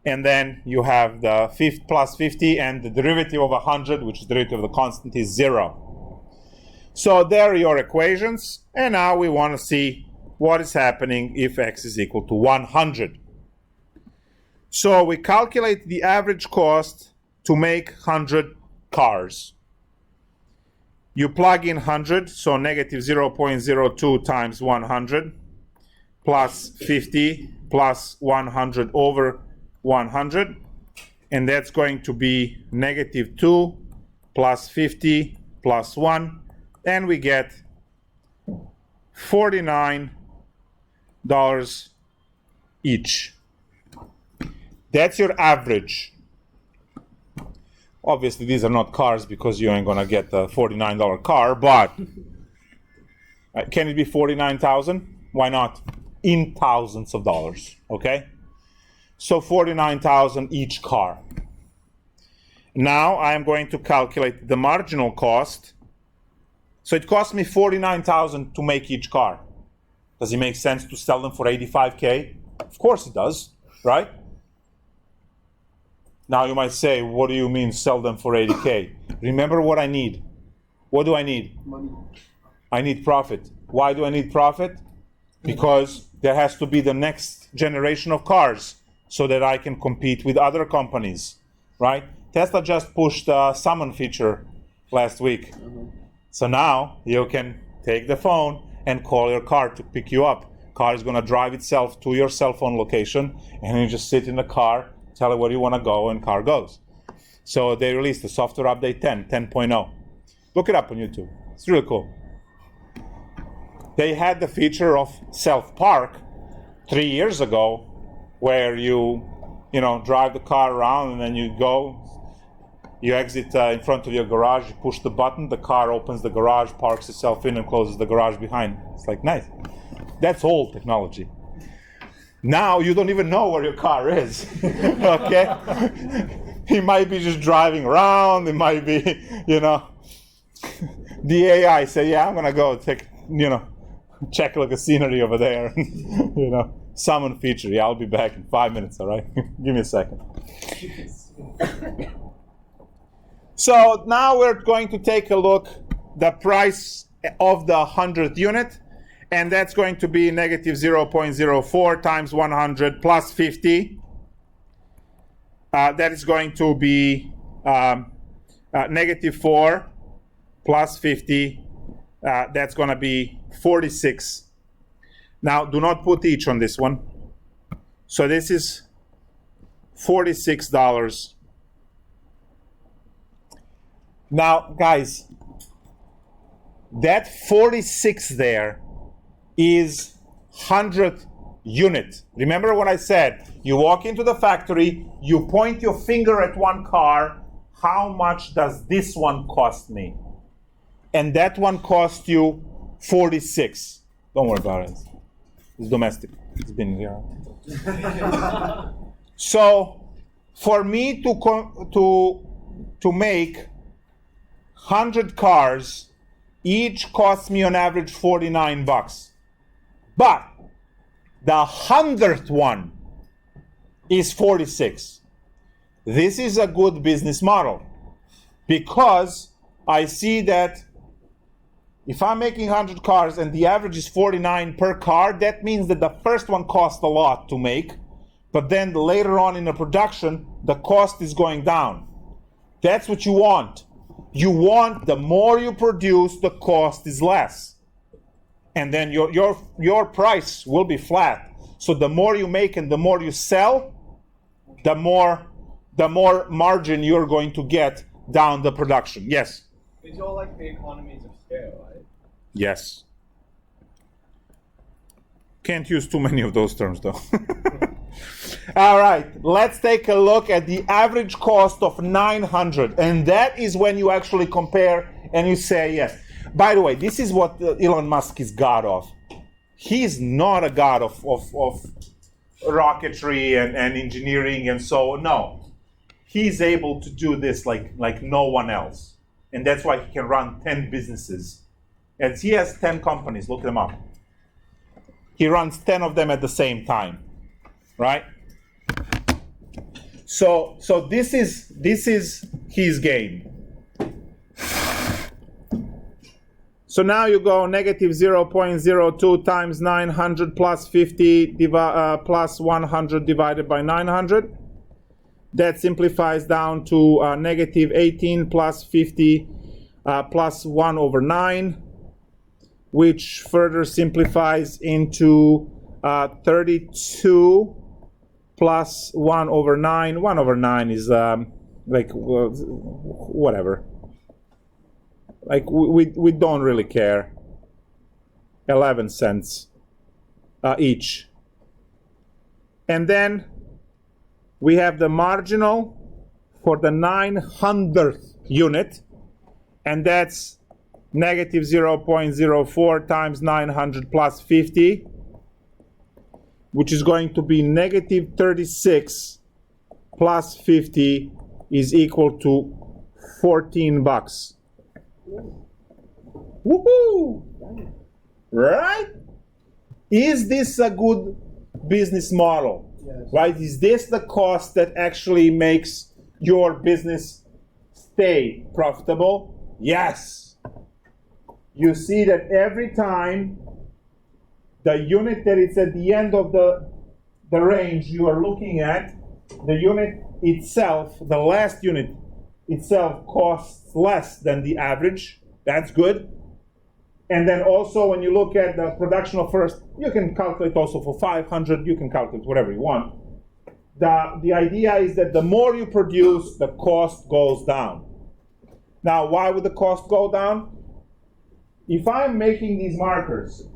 and then you have the plus 50, and the derivative of 100, which is the derivative of the constant, is 0. So there are your equations, and now we want to see what is happening if x is equal to 100. So we calculate the average cost to make 100 cars. You plug in 100, so negative 0.02 times 100 plus 50 plus 100 over 100, and that's going to be negative 2 plus 50 plus 1, and we get $49 each. That's your average. Obviously, these are not cars because you ain't gonna get a $49 car, but can it be 49,000? Why not? In thousands of dollars, okay? So 49,000 each car. Now I am going to calculate the marginal cost. So it cost me 49,000 to make each car. Does it make sense to sell them for 85K? Of course it does, right? Now you might say, what do you mean sell them for 80K? Remember what I need. What do I need? Money. I need profit. Why do I need profit? Because there has to be the next generation of cars so that I can compete with other companies, right? Tesla just pushed a summon feature last week. So now you can take the phone and call your car to pick you up. Car is going to drive itself to your cell phone location, and you just sit in the car, tell it where you want to go, and car goes. So they released the software update 10.0. Look it up on YouTube. It's really cool. They had the feature of self-park 3 years ago, where you drive the car around and then you go, you exit in front of your garage, you push the button, the car opens the garage, parks itself in, and closes the garage behind. It's like, nice. That's old technology. Now you don't even know where your car is. Okay? He might be just driving around. It might be, the AI say, yeah, I'm gonna go take, check like a scenery over there. Summon feature. Yeah, I'll be back in 5 minutes. All right, give me a second. So now we're going to take a look the price of the 100th unit, and that's going to be negative 0.04 times 100 plus 50. That is going to be negative 4 plus 50. That's going to be 46. Now, do not put each on this one. So this is $46. Now, guys, that 46 there is 100 unit. Remember what I said? You walk into the factory, you point your finger at one car. How much does this one cost me? And that one cost you 46. Don't worry about it. It's domestic. It's been here. So, for me to make 100 cars, each costs me on average $49. But the 100th one is 46. This is a good business model because I see that if I'm making 100 cars and the average is 49 per car, that means that the first one cost a lot to make, but then later on in the production, the cost is going down. That's what you want. You want the more you produce, the cost is less. And then your price will be flat. So the more you make and the more you sell, the more margin you're going to get down the production. Yes? It's all like the economies of scale, right? Yes. Can't use too many of those terms, though. All right, let's take a look at the average cost of 900. And that is when you actually compare and you say, yes. By the way, this is what Elon Musk is god of. He's not a god of rocketry and engineering and so on. No. He's able to do this like no one else. And that's why he can run 10 businesses. And he has 10 companies. Look them up. He runs 10 of them at the same time. Right? So this is his game. So now you go negative 0.02 times 900 plus 50 plus 100 divided by 900. That simplifies down to negative 18 plus 50 plus 1 over 9, which further simplifies into 32 plus 1 over 9. 1 over 9 is whatever. Like we don't really care. 11 cents each. And then we have the marginal for the 900th unit, and that's negative 0.04 times 900 plus 50. which is going to be negative 36 plus 50 is equal to $14. Woohoo! Right? Is this a good business model? Yes. Right? Is this the cost that actually makes your business stay profitable? Yes. You see that every time the unit that is at the end of the range you are looking at, the unit itself, the last unit itself costs less than the average. That's good. And then also when you look at the production of first, you can calculate also for 500, you can calculate whatever you want. The idea is that the more you produce, the cost goes down. Now, why would the cost go down? If I'm making these markers,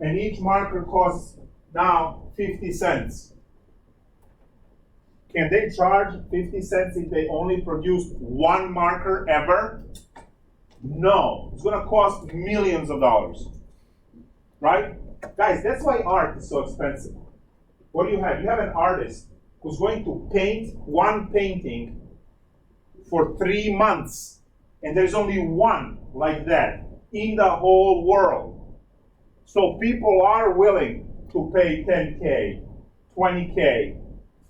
and each marker costs now 50 cents, can they charge 50 cents if they only produced one marker ever? No, it's going to cost millions of dollars, right? Guys, that's why art is so expensive. What do you have? You have an artist who's going to paint one painting for 3 months, and there's only one like that in the whole world. So people are willing to pay 10K, 20K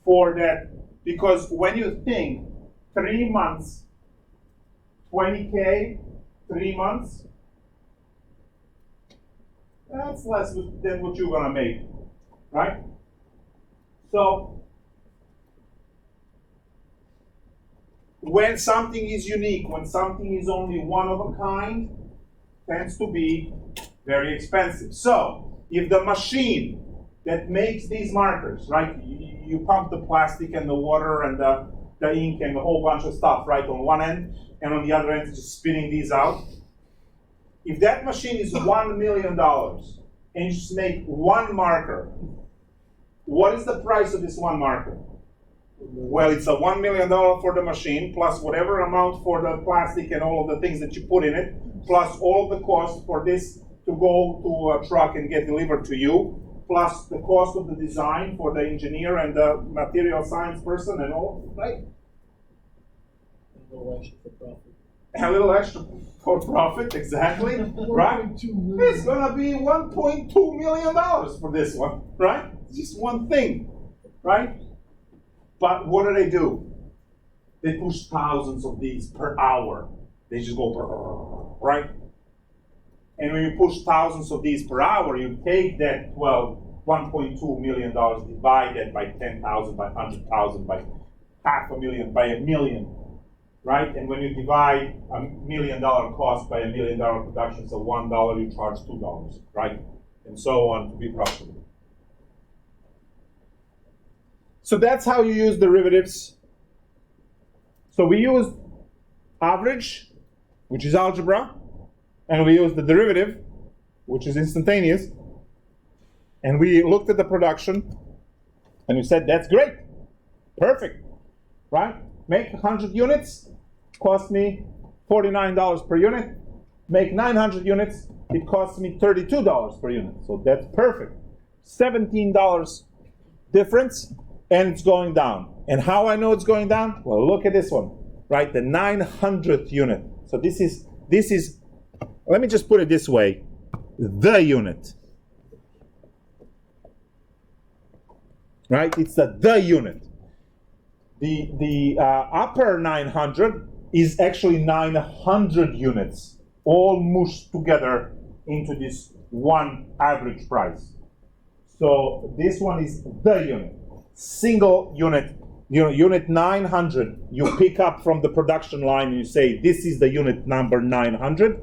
for that, because when you think 3 months, 20K, 3 months, that's less than what you're gonna make, right? So when something is unique, when something is only one of a kind, tends to be very expensive. So if the machine that makes these markers, right, you pump the plastic and the water and the ink and a whole bunch of stuff, right, on one end, and on the other end it's just spitting these out. If that machine is $1 million and you just make one marker, what is the price of this one marker? Well, it's a $1 million for the machine, plus whatever amount for the plastic and all of the things that you put in it, plus all of the cost for this to go to a truck and get delivered to you, plus the cost of the design for the engineer and the material science person and all, right? A little extra for profit. A little extra for profit, exactly, right? It's gonna be $1.2 million for this one, right? Just one thing, right? But what do? They push thousands of these per hour. They just go, right? And when you push thousands of these per hour, you take that, well, $1.2 million, divide that by 10,000, by 100,000, by 500,000, by 1,000,000, right? And when you divide $1 million cost by $1 million production, so $1 you charge $2, right? And so on to be profitable. So that's how you use derivatives. So we used average, which is algebra, and we used the derivative, which is instantaneous, and we looked at the production, and we said, that's great, perfect, right? Make 100 units, cost me $49 per unit. Make 900 units, it costs me $32 per unit. So that's perfect. $17 difference, and it's going down. And how I know it's going down? Well, look at this one, right? The 900th unit. So this is, let me just put it this way, the unit. Right? It's the unit. The upper 900 is actually 900 units, all mushed together into this one average price. So this one is the unit. Single unit, unit 900, you pick up from the production line and you say, this is the unit number 900,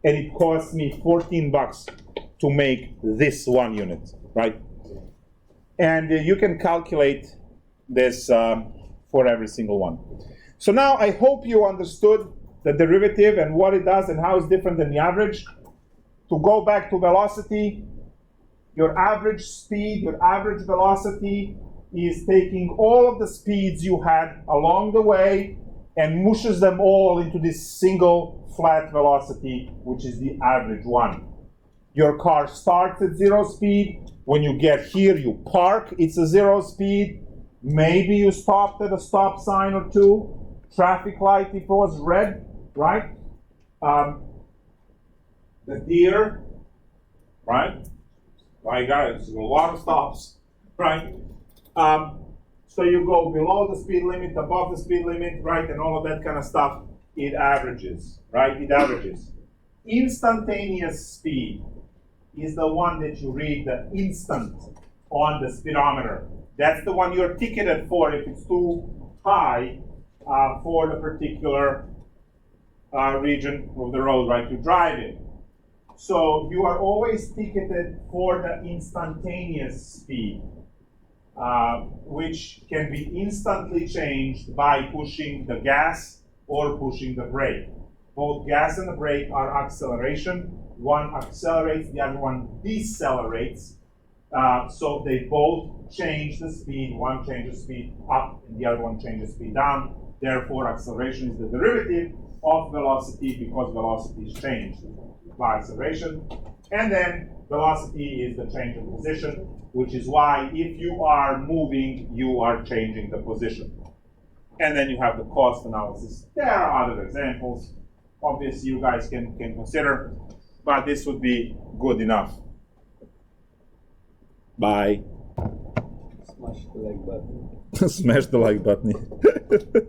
and it costs me $14 to make this one unit, right? And you can calculate this for every single one. So now I hope you understood the derivative and what it does and how it's different than the average. To go back to velocity, your average speed, your average velocity is taking all of the speeds you had along the way and mushes them all into this single flat velocity, which is the average one. Your car starts at 0 speed, When you get here, you park, it's a 0 speed. Maybe you stopped at a stop sign or two. Traffic light if it was red, right? The deer, right? My guys, a lot of stops, right? So you go below the speed limit, above the speed limit, right? And all of that kind of stuff. It averages, right? It averages. Instantaneous speed is the one that you read the instant on the speedometer. That's the one you're ticketed for if it's too high for the particular region of the road, right, to drive in. So you are always ticketed for the instantaneous speed, which can be instantly changed by pushing the gas or pushing the brake. Both gas and the brake are acceleration. One accelerates, the other one decelerates. So they both change the speed. One changes speed up and the other one changes speed down. Therefore, acceleration is the derivative of velocity because velocity is changed by acceleration. And then velocity is the change of position, which is why if you are moving, you are changing the position. And then you have the cost analysis. There are other examples. Obviously, you guys can consider, but this would be good enough. Bye. Smash the like button. Smash the like button.